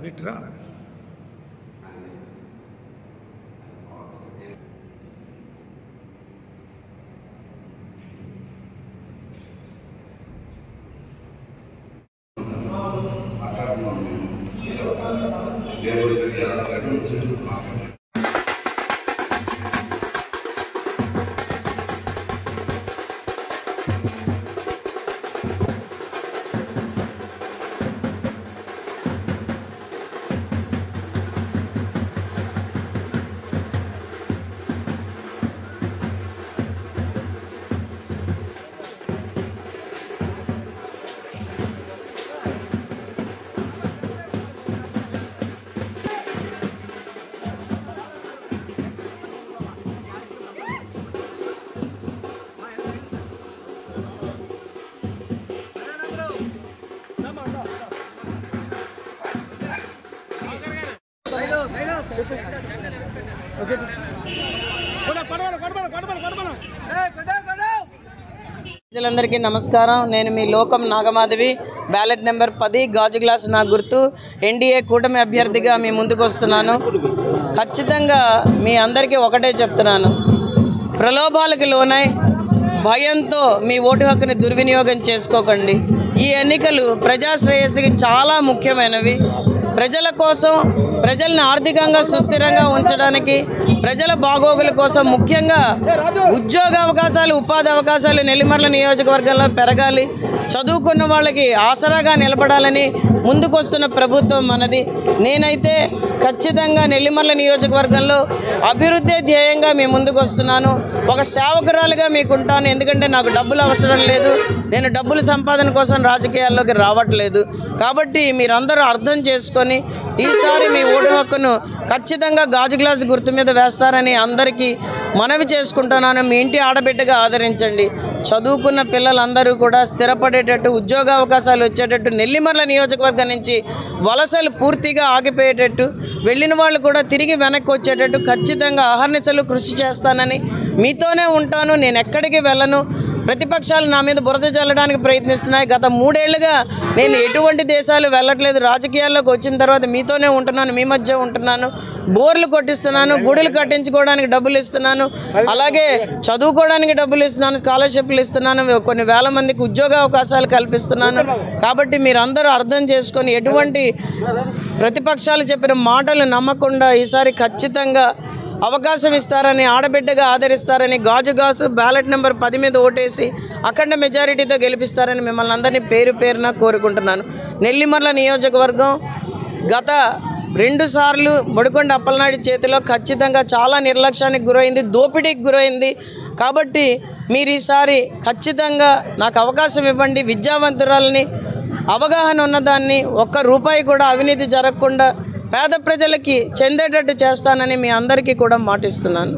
విట్రా ప్రజలందరికీ నమస్కారం. నేను మీ లోకం నాగమాధవి. బ్యాలెట్ నెంబర్ 10 గాజు గ్లాస్ నా గుర్తు. ఎన్డీఏ కూటమి అభ్యర్థిగా మీ ముందుకు వస్తున్నాను. ఖచ్చితంగా మీ అందరికీ ఒకటే చెప్తున్నాను, ప్రలోభాలకు లోనై భయంతో మీ ఓటు హక్కుని దుర్వినియోగం చేసుకోకండి. ఈ ఎన్నికలు ప్రజాశ్రేయస్సుకి చాలా ముఖ్యమైనవి. ప్రజల కోసం, ప్రజల్ని ఆర్థికంగా సుస్థిరంగా ఉంచడానికి, ప్రజల బాగోగుల కోసం, ముఖ్యంగా ఉద్యోగ అవకాశాలు, ఉపాధి అవకాశాలు నెల్లిమర్ల నియోజకవర్గంలో పెరగాలి, చదువుకున్న వాళ్ళకి ఆసరాగా నిలబడాలని ముందుకొస్తున్న ప్రభుత్వం మనది. నేనైతే ఖచ్చితంగా నెల్లిమర్ల నియోజకవర్గంలో అభివృద్ధి ధ్యేయంగా మీ ముందుకు వస్తున్నాను. ఒక సేవకురాలుగా మీకు ఉంటాను. ఎందుకంటే నాకు డబ్బులు అవసరం లేదు. నేను డబ్బుల సంపాదన కోసం రాజకీయాల్లోకి రావట్లేదు. కాబట్టి మీరందరూ అర్థం చేసుకొని ఈసారి మీ ఓటు హక్కును ఖచ్చితంగా గాజు గ్లాసు గుర్తు మీద వేస్తారని అందరికీ మనవి చేసుకుంటున్నాను. మీ ఇంటి ఆడబిడ్డగా ఆదరించండి. చదువుకున్న పిల్లలందరూ కూడా స్థిరపడేటట్టు, ఉద్యోగ అవకాశాలు వచ్చేటట్టు, నెల్లిమర్ల నియోజకవర్గం నుంచి వలసలు పూర్తిగా ఆగిపోయేటట్టు, వెళ్ళిన వాళ్ళు కూడా తిరిగి వెనక్కి వచ్చేటట్టు ఖచ్చితంగా అహర్నిశలు కృషి చేస్తానని, మీతోనే ఉంటాను, నేను ఎక్కడికి వెళ్ళను. ప్రతిపక్షాలు నా మీద బురద చల్లడానికి ప్రయత్నిస్తున్నాయి. గత 3 ఏళ్లుగా నేను ఎటువంటి దేశాలు వెళ్ళట్లేదు. రాజకీయాల్లోకి వచ్చిన తర్వాత మీతోనే ఉంటున్నాను, మీ మధ్య ఉంటున్నాను. బోర్లు కొట్టిస్తున్నాను, గుడులు కట్టించుకోవడానికి డబ్బులు ఇస్తున్నాను, అలాగే చదువుకోవడానికి డబ్బులు ఇస్తున్నాను, స్కాలర్షిప్లు ఇస్తున్నాను, కొన్ని వేల మందికి ఉద్యోగ అవకాశాలు కల్పిస్తున్నాను. కాబట్టి మీరందరూ అర్థం చేసుకొని ఎటువంటి ప్రతిపక్షాలు చెప్పిన మాటలు నమ్మకుండా ఈసారి ఖచ్చితంగా అవకాశం ఇస్తారని, ఆడబిడ్డగా ఆదరిస్తారని, గాజు గ్లాసు బ్యాలెట్ నెంబర్ 10 మీద ఓటేసి అఖండ మెజారిటీతో గెలిపిస్తారని మిమ్మల్ని అందరినీ పేరు పేరున కోరుకుంటున్నాను. నెల్లిమర్ల నియోజకవర్గం గత 2 సార్లు బొడికొండ అప్పలనాయుడు చేతిలో ఖచ్చితంగా చాలా నిర్లక్ష్యానికి గురైంది, దోపిడీకి గురైంది. కాబట్టి మీరు ఈసారి ఖచ్చితంగా నాకు అవకాశం ఇవ్వండి. విద్యావంతురాలని, అవగాహన ఉన్నదాన్ని, ఒక్క రూపాయి కూడా అవినీతి జరగకుండా పేద ప్రజలకి చెందేటట్టు చేస్తానని మీ అందరికీ కూడా మాటిస్తున్నాను.